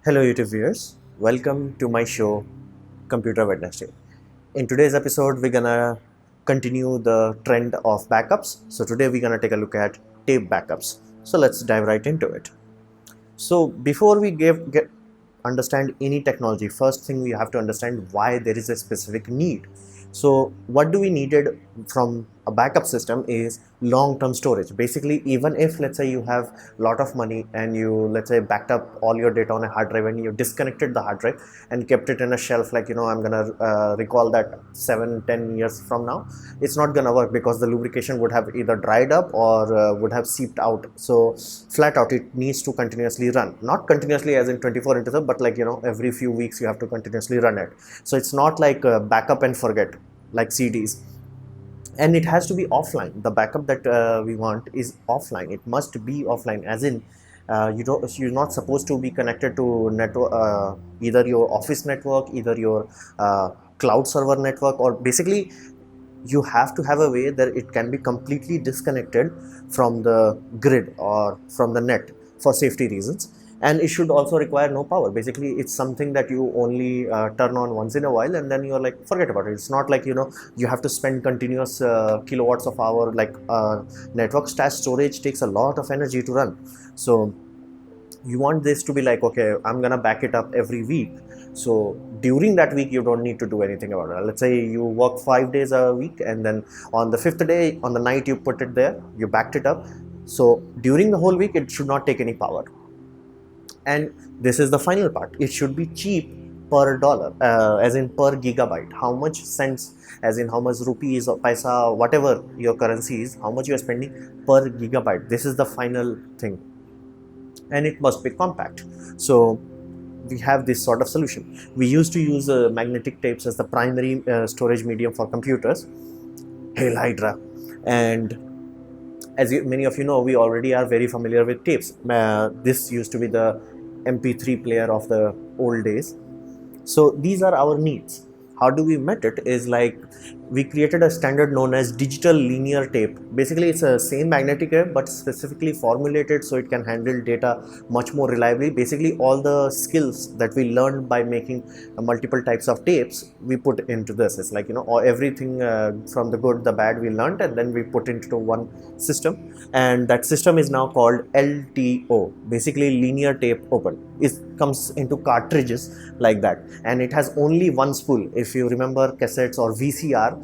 Hello, YouTube viewers. Welcome to my show, Computer Wednesday. In today's episode, we're gonna continue the trend of backups. So, today we're gonna take a look at tape backups. So, let's dive right into it. So, before we get understand any technology, first thing we have to understand why there is a specific need. So, what do we needed from a backup system is long-term storage. Basically, even if let's say you have a lot of money and you let's say backed up all your data on a hard drive and you disconnected the hard drive and kept it in a shelf, like I'm gonna recall that 7-10 years from now, it's not gonna work because the lubrication would have either dried up or would have seeped out. So flat out, it needs to continuously run, not continuously as in 24 into 7, but like every few weeks you have to continuously run it. So it's not like backup and forget like CDs, and it has to be offline. The backup that we want is offline. It must be offline, as in you're not supposed to be connected to network, either your office network, either your cloud server network, or basically you have to have a way that it can be completely disconnected from the grid or from the net for safety reasons. And it should also require no power. Basically, it's something that you only turn on once in a while, and then you're like, forget about it. It's not like you have to spend continuous kilowatts of hour. Like network stash storage takes a lot of energy to run. So you want this to be like, okay, I'm gonna back it up every week. So during that week you don't need to do anything about it. Let's say you work 5 days a week, and then on the fifth day, on the night, you put it there, you backed it up. So during the whole week it should not take any power. And this is the final part: it should be cheap per dollar, as in per gigabyte. How much cents, as in how much rupees or paisa, whatever your currency is, how much you are spending per gigabyte. This is the final thing, and it must be compact. So we have this sort of solution. We used to use magnetic tapes as the primary storage medium for computers. Hail Hydra. And as many of you know, we already are very familiar with tapes. This used to be the MP3 player of the old days. So these are our needs. How do we met it is like, we created a standard known as digital linear tape. Basically, it's a same magnetic tape but specifically formulated so it can handle data much more reliably. Basically, all the skills that we learned by making multiple types of tapes, we put into this. It's like everything from the good, the bad, we learned, and then we put into one system. And that system is now called LTO, basically linear tape open. It comes into cartridges like that, and it has only one spool. If you remember cassettes or VCR,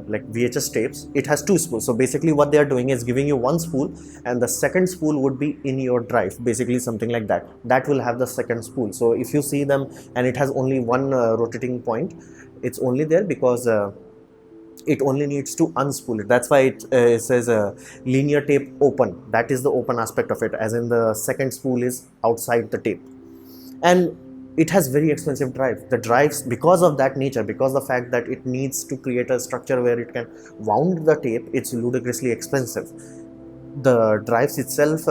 like VHS tapes, it has two spools. So basically what they are doing is giving you one spool, and the second spool would be in your drive, basically something like that. That will have the second spool. So if you see them and it has only one rotating point, it's only there because it only needs to unspool it. That's why it says linear tape open. That is the open aspect of it, as in the second spool is outside the tape. And it has very expensive drive. The drives, because of that nature, because the fact that it needs to create a structure where it can wound the tape, it's ludicrously expensive. The drives itself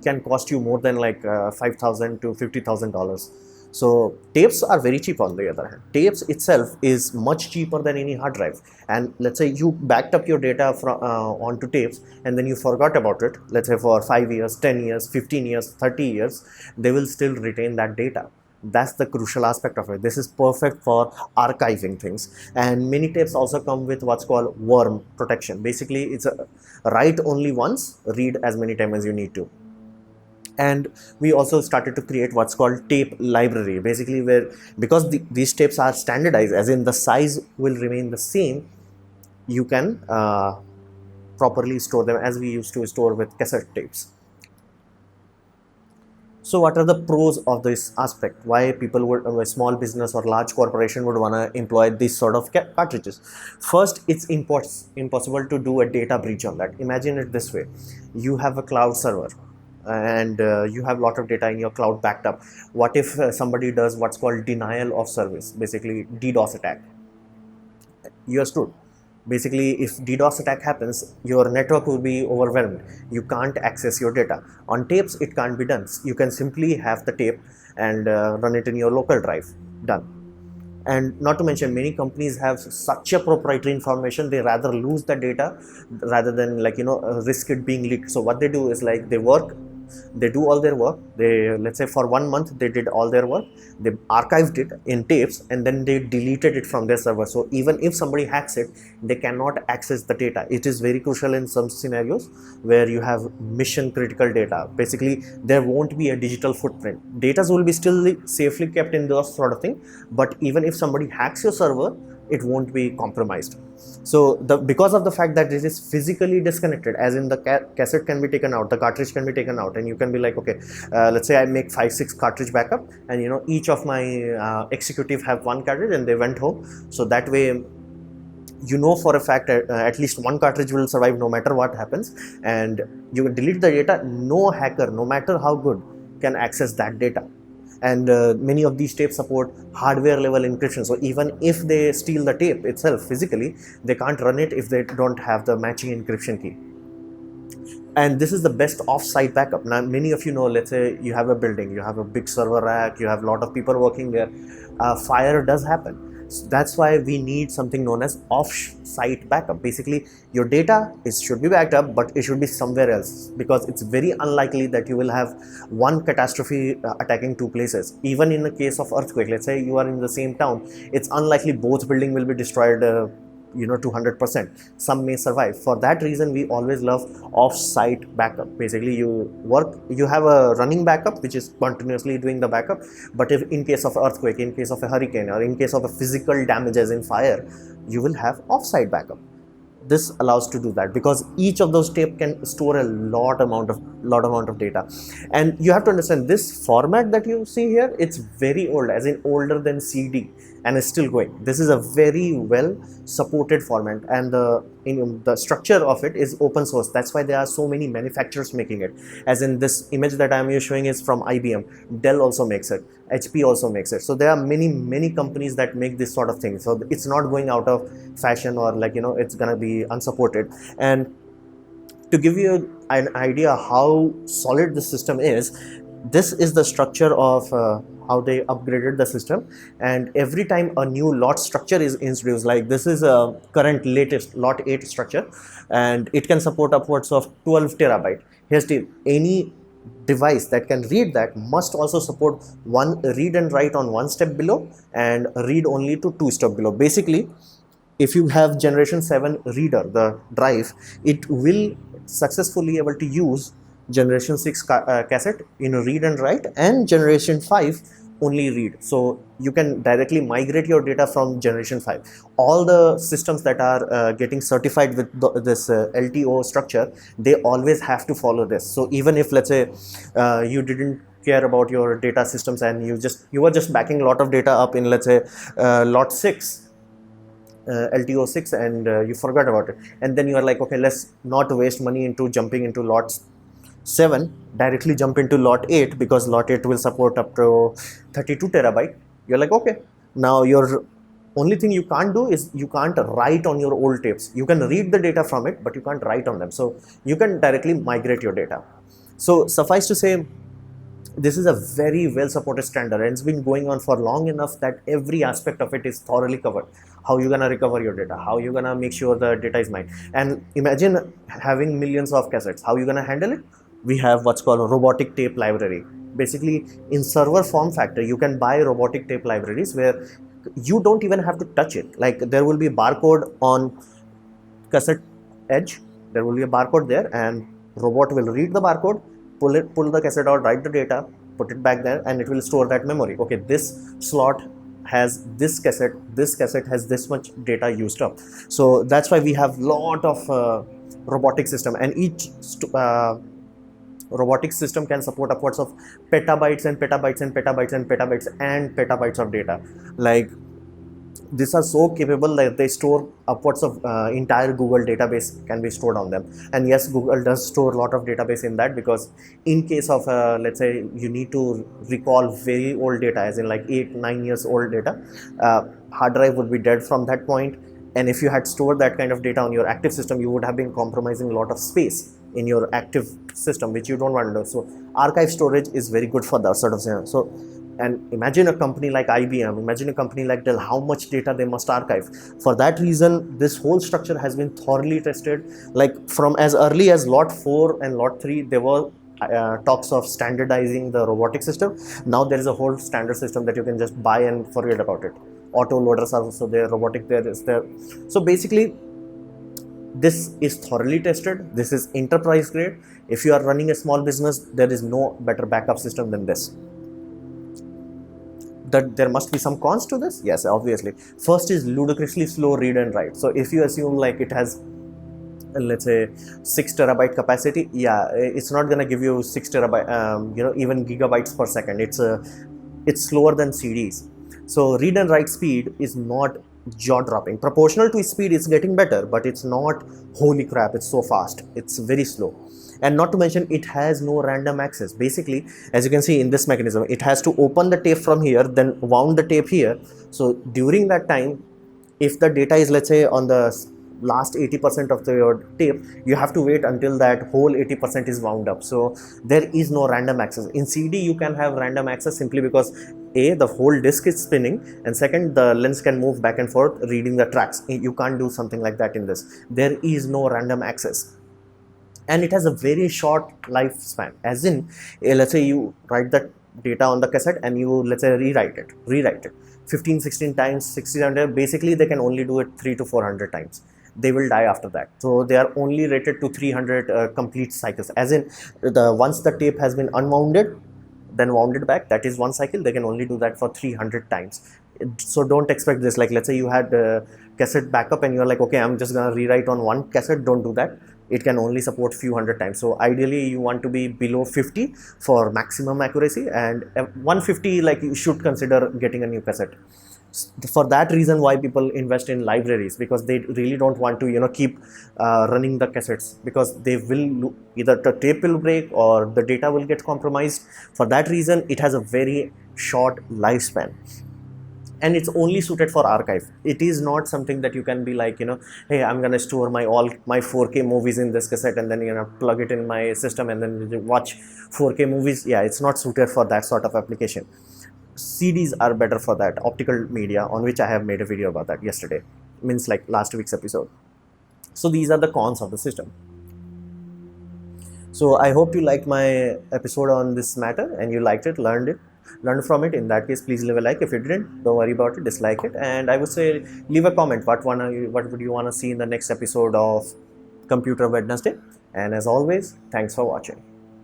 can cost you more than like $5,000 to $50,000. So tapes are very cheap. On the other hand, tapes itself is much cheaper than any hard drive. And let's say you backed up your data from onto tapes, and then you forgot about it, let's say for 5 years, 10 years, 15 years, 30 years, they will still retain that data. That's the crucial aspect of it. This is perfect for archiving things. And many tapes also come with what's called worm protection. Basically, it's a write only once, read as many times as you need to. And we also started to create what's called tape library, basically where, because these tapes are standardized, as in the size will remain the same, you can properly store them as we used to store with cassette tapes. So what are the pros of this aspect? Why people would, a small business or large corporation would want to employ this sort of cartridges? First, it's impossible to do a data breach on that. Imagine it this way: you have a cloud server, and you have a lot of data in your cloud backed up. What if somebody does what's called denial of service, basically DDoS attack? You are screwed. Basically, if DDoS attack happens, your network will be overwhelmed. You can't access your data. On tapes, it can't be done. You can simply have the tape and run it in your local drive. Done. And not to mention, many companies have such a proprietary information, they rather lose the data rather than risk it being leaked. So what they do is, like, they work They do all their work. They, let's say for 1 month, they did all their work. They archived it in tapes and then they deleted it from their server. So even if somebody hacks it, they cannot access the data. It is very crucial in some scenarios where you have mission critical data. Basically, there won't be a digital footprint. Data will be still safely kept in those sort of thing, but even if somebody hacks your server, it won't be compromised. So because of the fact that it is physically disconnected, as in the cassette can be taken out, the cartridge can be taken out, and you can be like, okay, let's say I make 5-6 cartridge backup, and each of my executive have one cartridge and they went home. So that way, for a fact at least one cartridge will survive no matter what happens, and you delete the data. No hacker, no matter how good, can access that data. And many of these tapes support hardware level encryption. So even if they steal the tape itself physically, they can't run it if they don't have the matching encryption key. And this is the best off-site backup. Now, many of you know, let's say you have a building, you have a big server rack, you have a lot of people working there. Fire does happen. So that's why we need something known as off-site backup. Basically, your data should be backed up, but it should be somewhere else, because it's very unlikely that you will have one catastrophe attacking two places. Even in the case of earthquake, let's say you are in the same town, it's unlikely both buildings will be destroyed 200%. Some may survive. For that reason, we always love off-site backup. Basically, you have a running backup which is continuously doing the backup, but if in case of earthquake, in case of a hurricane, or in case of a physical damages in fire, you will have off-site backup. This allows to do that because each of those tape can store a lot amount of data. And you have to understand, this format that you see here, it's very old, as in older than CD, and is still going. This is a very well supported format, and the structure of it is open source. That's why there are so many manufacturers making it. As in, this image that I'm showing is from IBM. Dell also makes it. HP also makes it. So there are many companies that make this sort of thing. So it's not going out of fashion, or it's gonna be unsupported. And to give you an idea how solid the system is, this is the structure of how they upgraded the system. And every time a new lot structure is introduced, like this is a current latest lot 8 structure, and it can support upwards of 12 terabyte. Here's the any device that can read that must also support one read and write on one step below, and read only to 2 step below. Basically, if you have generation 7 reader, the drive, it will successfully able to use generation 6 cassette in read and write, and generation 5 only read. So you can directly migrate your data from generation 5. All the systems that are getting certified with this LTO structure, they always have to follow this. So even if, let's say, you didn't care about your data systems and you were just backing a lot of data up in, let's say, lot 6, LTO 6, and you forgot about it, and then you are like, okay, let's not waste money into jumping into lot 7, directly jump into lot 8, because lot 8 will support up to 32 terabyte. You're like, okay, now your only thing you can't do is you can't write on your old tapes. You can read the data from it, but you can't write on them. So you can directly migrate your data. So suffice to say, this is a very well supported standard, and it's been going on for long enough that every aspect of it is thoroughly covered. How you're gonna recover your data, how you're gonna make sure the data is mined. And imagine having millions of cassettes. How you're gonna handle it? We have what's called a robotic tape library. Basically, in server form factor, you can buy robotic tape libraries where you don't even have to touch it. Like, there will be a barcode on cassette edge, there will be a barcode there, and robot will read the barcode, pull the cassette out, write the data, put it back there, and it will store that memory. Okay, this slot has this cassette has this much data used up. So that's why we have lot of robotic system, and each robotic system can support upwards of petabytes and petabytes and petabytes and petabytes and petabytes of data. Like, these are so capable that they store upwards of entire Google database can be stored on them. And yes, Google does store a lot of database in that, because in case of let's say you need to recall very old data, as in like 8-9 years old data, hard drive would be dead from that point. And if you had stored that kind of data on your active system, you would have been compromising a lot of space in your active system, which you don't want to do. So archive storage is very good for that sort of scenario. So, and imagine a company like IBM, imagine a company like Dell, how much data they must archive. For that reason, this whole structure has been thoroughly tested. Like, from as early as lot 4 and lot 3, they were talks of standardizing the robotic system. Now there is a whole standard system that you can just buy and forget about it. Auto loaders are also there, robotic there is there. So basically, this is thoroughly tested. This is enterprise grade. If you are running a small business, there is no better backup system than this. That there must be some cons to this. Yes, obviously. First is ludicrously slow read and write. So if you assume like it has, let's say, 6 terabyte capacity, yeah, it's not going to give you 6 terabyte, even gigabytes per second. It's slower than CDs. So read and write speed is not jaw-dropping. Proportional to speed, it's getting better, but it's not holy crap, it's so fast. It's very slow. And not to mention, it has no random access. Basically, as you can see in this mechanism, it has to open the tape from here, then wound the tape here. So during that time, if the data is, let's say, on the last 80% of your tape, you have to wait until that whole 80% is wound up. So there is no random access. In CD, you can have random access simply because A, the whole disk is spinning, and second, the lens can move back and forth reading the tracks. You can't do something like that in this. There is no random access. And it has a very short lifespan, as in, let's say you write that data on the cassette and you, let's say, rewrite it 15, 16 times, 1600. Basically, they can only do it 300 to 400 times. They will die after that. So they are only rated to 300 complete cycles, as in, once the tape has been unwounded, then wounded back, that is one cycle. They can only do that for 300 times. So don't expect this, like, let's say you had a cassette backup and you're like, okay, I'm just gonna rewrite on one cassette. Don't do that. It can only support few hundred times. So ideally you want to be below 50 for maximum accuracy, and 150, like, you should consider getting a new cassette. For that reason, why people invest in libraries, because they really don't want to keep running the cassettes, because they will either the tape will break or the data will get compromised. For that reason, it has a very short lifespan, and it's only suited for archive. It is not something that you can be like, hey, I'm gonna store all my 4K movies in this cassette and then plug it in my system and then watch 4K movies. Yeah, it's not suited for that sort of application. CDs are better for that, optical media, on which I have made a video about that yesterday, means like last week's episode. So these are the cons of the system. So I hope you liked my episode on this matter and you liked it, learned from it. In that case, please leave a like. If you didn't, don't worry about it, dislike it. And I would say leave a comment, what would you want to see in the next episode of Computer Wednesday. And as always, thanks for watching.